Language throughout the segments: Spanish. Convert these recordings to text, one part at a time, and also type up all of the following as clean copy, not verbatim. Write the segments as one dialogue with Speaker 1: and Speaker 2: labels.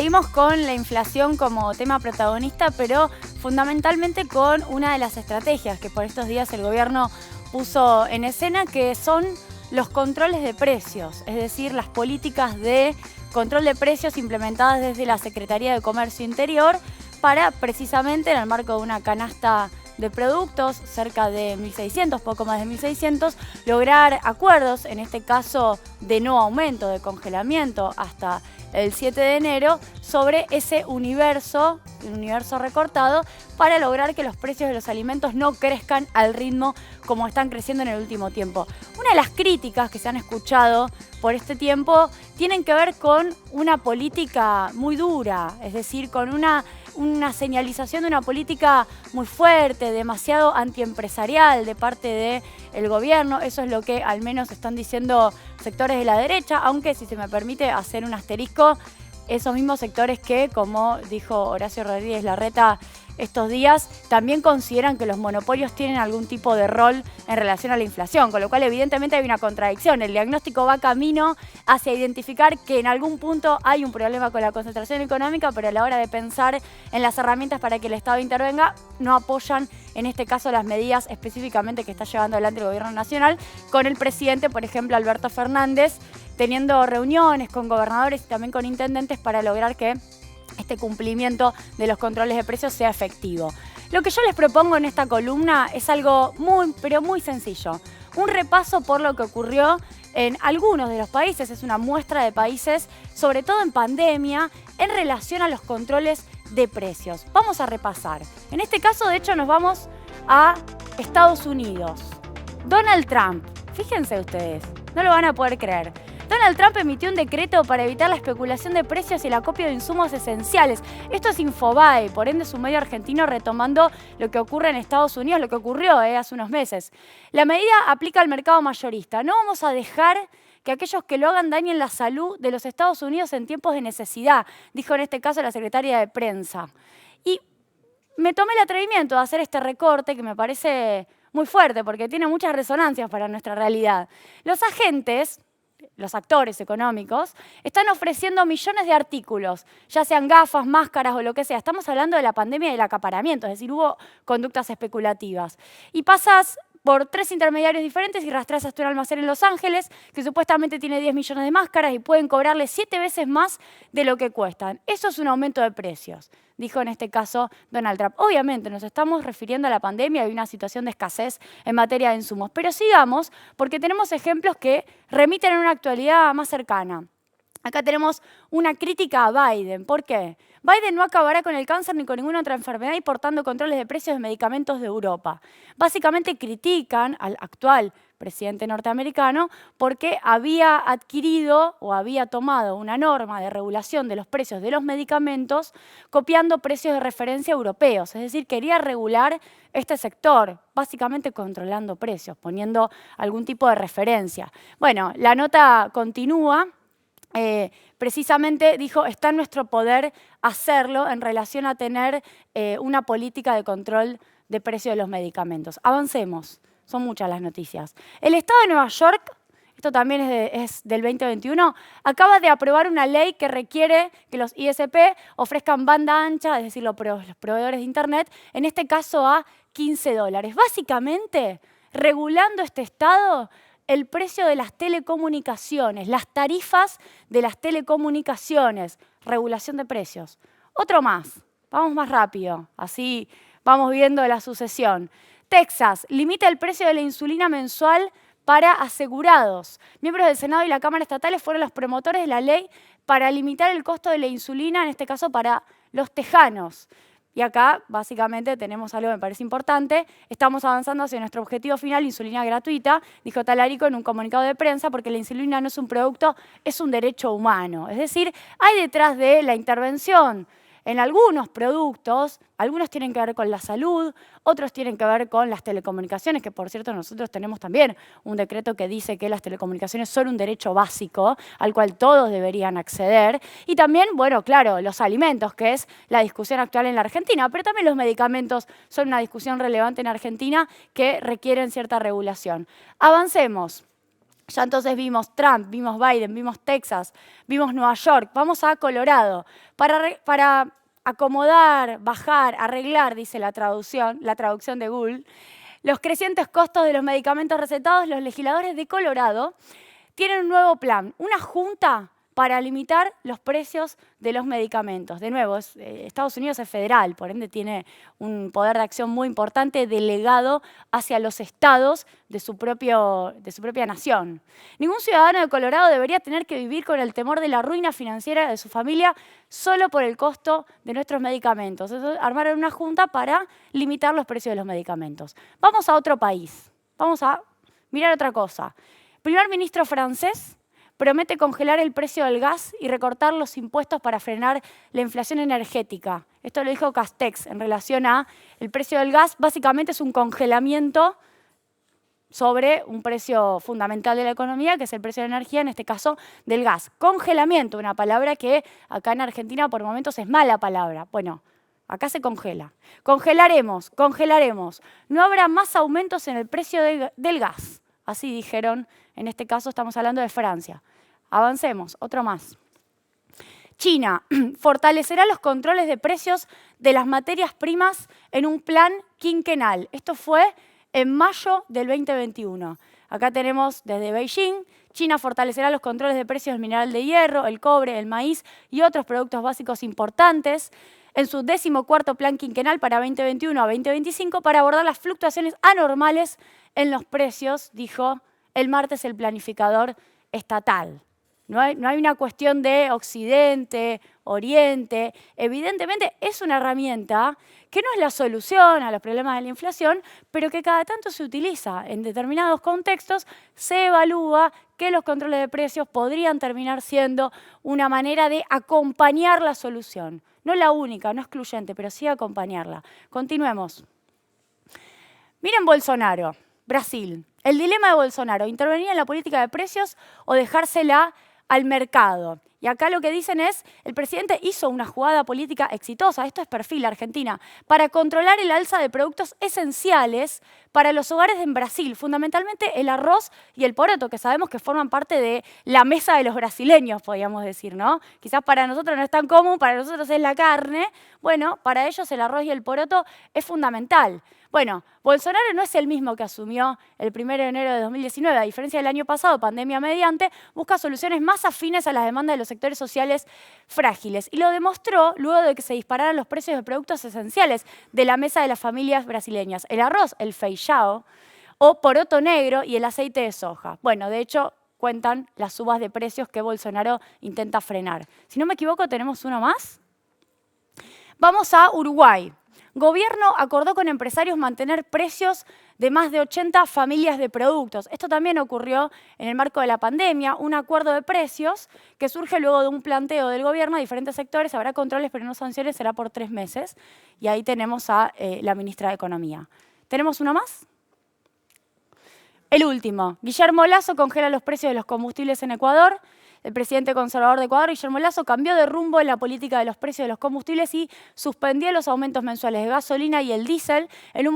Speaker 1: seguimos con la inflación como tema protagonista, pero fundamentalmente con una de las estrategias que por estos días el gobierno puso en escena, que son los controles de precios, es decir, las políticas de control de precios implementadas desde la Secretaría de Comercio Interior para precisamente en el marco de una canasta de productos, cerca de 1.600, poco más de 1.600, lograr acuerdos, en este caso de no aumento, de congelamiento hasta el 7 de enero, sobre ese universo, el universo recortado, para lograr que los precios de los alimentos no crezcan al ritmo como están creciendo en el último tiempo. Una de las críticas que se han escuchado por este tiempo tienen que ver con una política muy dura, es decir, con una señalización de una política muy fuerte, demasiado antiempresarial de parte del gobierno. Eso es lo que al menos están diciendo sectores de la derecha, aunque si se me permite hacer un asterisco, esos mismos sectores que, como dijo Horacio Rodríguez Larreta estos días, también consideran que los monopolios tienen algún tipo de rol en relación a la inflación, con lo cual evidentemente hay una contradicción. El diagnóstico va camino hacia identificar que en algún punto hay un problema con la concentración económica, pero a la hora de pensar en las herramientas para que el Estado intervenga, no apoyan en este caso las medidas específicamente que está llevando adelante el gobierno nacional, con el presidente, por ejemplo, Alberto Fernández, teniendo reuniones con gobernadores y también con intendentes para lograr que este cumplimiento de los controles de precios sea efectivo. Lo que yo les propongo en esta columna es algo muy, pero muy sencillo. Un repaso por lo que ocurrió en algunos de los países, es una muestra de países, sobre todo en pandemia, en relación a los controles de precios. Vamos a repasar. En este caso, de hecho, nos vamos a Estados Unidos. Donald Trump, fíjense ustedes, no lo van a poder creer. Donald Trump emitió un decreto para evitar la especulación de precios y el acopio de insumos esenciales. Esto es Infobae, por ende su medio argentino retomando lo que ocurre en Estados Unidos, lo que ocurrió hace unos meses. La medida aplica al mercado mayorista. No vamos a dejar que aquellos que lo hagan dañen la salud de los Estados Unidos en tiempos de necesidad, dijo en este caso la secretaria de Prensa. Y me tomé el atrevimiento de hacer este recorte que me parece muy fuerte porque tiene muchas resonancias para nuestra realidad. Los agentes, los actores económicos, están ofreciendo millones de artículos, ya sean gafas, máscaras o lo que sea. Estamos hablando de la pandemia del acaparamiento, es decir, hubo conductas especulativas. Y pasás por 3 intermediarios diferentes y rastreas hasta un almacén en Los Ángeles que supuestamente tiene 10 millones de máscaras y pueden cobrarle 7 veces más de lo que cuestan. Eso es un aumento de precios, dijo en este caso Donald Trump. Obviamente nos estamos refiriendo a la pandemia y una situación de escasez en materia de insumos, pero sigamos porque tenemos ejemplos que remiten a una actualidad más cercana. Acá tenemos una crítica a Biden. ¿Por qué? Biden no acabará con el cáncer ni con ninguna otra enfermedad importando controles de precios de medicamentos de Europa. Básicamente critican al actual presidente norteamericano porque había adquirido o había tomado una norma de regulación de los precios de los medicamentos copiando precios de referencia europeos. Es decir, quería regular este sector, básicamente controlando precios, poniendo algún tipo de referencia. Bueno, la nota continúa. Precisamente dijo, está en nuestro poder hacerlo en relación a tener una política de control de precio de los medicamentos. Avancemos, son muchas las noticias. El Estado de Nueva York, esto también es del 2021, acaba de aprobar una ley que requiere que los ISP ofrezcan banda ancha, es decir, los proveedores de Internet, en este caso a $15. Básicamente, regulando este Estado, el precio de las telecomunicaciones, las tarifas de las telecomunicaciones, regulación de precios. Otro más, vamos más rápido, así vamos viendo la sucesión. Texas limita el precio de la insulina mensual para asegurados. Miembros del Senado y la Cámara Estatales fueron los promotores de la ley para limitar el costo de la insulina, en este caso para los tejanos. Y acá, básicamente, tenemos algo que me parece importante. Estamos avanzando hacia nuestro objetivo final, insulina gratuita, dijo Talarico en un comunicado de prensa, porque la insulina no es un producto, es un derecho humano. Es decir, hay detrás de la intervención en algunos productos, algunos tienen que ver con la salud, otros tienen que ver con las telecomunicaciones, que por cierto nosotros tenemos también un decreto que dice que las telecomunicaciones son un derecho básico al cual todos deberían acceder. Y también, bueno, claro, los alimentos, que es la discusión actual en la Argentina, pero también los medicamentos son una discusión relevante en Argentina que requieren cierta regulación. Avancemos. Ya entonces vimos Trump, vimos Biden, vimos Texas, vimos Nueva York, vamos a Colorado. Para acomodar, bajar, arreglar, dice la traducción de Google, los crecientes costos de los medicamentos recetados, los legisladores de Colorado tienen un nuevo plan, una junta para limitar los precios de los medicamentos. De nuevo, Estados Unidos es federal, por ende tiene un poder de acción muy importante delegado hacia los estados de su propia nación. Ningún ciudadano de Colorado debería tener que vivir con el temor de la ruina financiera de su familia solo por el costo de nuestros medicamentos. Entonces, armaron una junta para limitar los precios de los medicamentos. Vamos a otro país. Vamos a mirar otra cosa. El primer ministro francés promete congelar el precio del gas y recortar los impuestos para frenar la inflación energética. Esto lo dijo Castex en relación a el precio del gas. Básicamente es un congelamiento sobre un precio fundamental de la economía, que es el precio de la energía, en este caso del gas. Congelamiento, una palabra que acá en Argentina por momentos es mala palabra. Bueno, acá se congela. Congelaremos. No habrá más aumentos en el precio del gas. Así dijeron, en este caso estamos hablando de Francia. Avancemos, otro más. China fortalecerá los controles de precios de las materias primas en un plan quinquenal. Esto fue en mayo del 2021. Acá tenemos desde Beijing, China fortalecerá los controles de precios del mineral de hierro, el cobre, el maíz y otros productos básicos importantes en su 14º plan quinquenal para 2021 a 2025 para abordar las fluctuaciones anormales en los precios, dijo el martes el planificador estatal. No hay una cuestión de Occidente, Oriente. Evidentemente es una herramienta que no es la solución a los problemas de la inflación, pero que cada tanto se utiliza en determinados contextos, se evalúa que los controles de precios podrían terminar siendo una manera de acompañar la solución. No la única, no excluyente, pero sí acompañarla. Continuemos. Miren Bolsonaro, Brasil. El dilema de Bolsonaro, intervenir en la política de precios o dejársela al mercado. Y acá lo que dicen es, el presidente hizo una jugada política exitosa, esto es perfil Argentina, para controlar el alza de productos esenciales para los hogares en Brasil, fundamentalmente el arroz y el poroto, que sabemos que forman parte de la mesa de los brasileños, podríamos decir, ¿no? Quizás para nosotros no es tan común, para nosotros es la carne, bueno, para ellos el arroz y el poroto es fundamental. Bueno, Bolsonaro no es el mismo que asumió el 1 de enero de 2019, a diferencia del año pasado, pandemia mediante, busca soluciones más afines a las demandas de los sectores sociales frágiles. Y lo demostró luego de que se dispararan los precios de productos esenciales de la mesa de las familias brasileñas. El arroz, el feijão, o poroto negro y el aceite de soja. Bueno, de hecho, cuentan las subas de precios que Bolsonaro intenta frenar. Si no me equivoco, tenemos uno más. Vamos a Uruguay. Gobierno acordó con empresarios mantener precios de más de 80 familias de productos. Esto también ocurrió en el marco de la pandemia, un acuerdo de precios que surge luego de un planteo del gobierno a diferentes sectores. Habrá controles pero no sanciones, será por 3 meses. Y ahí tenemos a la ministra de Economía. ¿Tenemos uno más? El último. Guillermo Lasso congela los precios de los combustibles en Ecuador. El presidente conservador de Ecuador, Guillermo Lasso, cambió de rumbo en la política de los precios de los combustibles y suspendió los aumentos mensuales de gasolina y el diésel en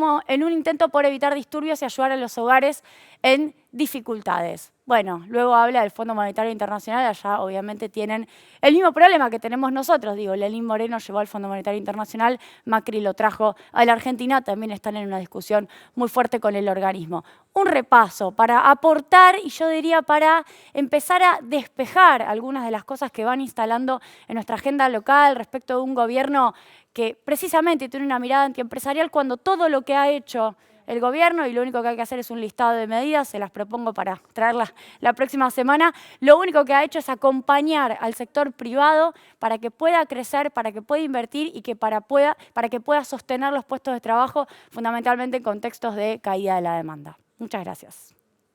Speaker 1: un intento por evitar disturbios y ayudar a los hogares en dificultades. Bueno, luego habla del Fondo Monetario Internacional, allá obviamente tienen el mismo problema que tenemos nosotros. Digo, Lenín Moreno llevó al Fondo Monetario Internacional, Macri lo trajo a la Argentina, también están en una discusión muy fuerte con el organismo. Un repaso para aportar y yo diría para empezar a despejar algunas de las cosas que van instalando en nuestra agenda local respecto de un gobierno que precisamente tiene una mirada antiempresarial cuando todo lo que ha hecho el gobierno, y lo único que hay que hacer es un listado de medidas, se las propongo para traerlas la próxima semana, lo único que ha hecho es acompañar al sector privado para que pueda crecer, para que pueda invertir y que para que pueda sostener los puestos de trabajo, fundamentalmente en contextos de caída de la demanda. Muchas gracias.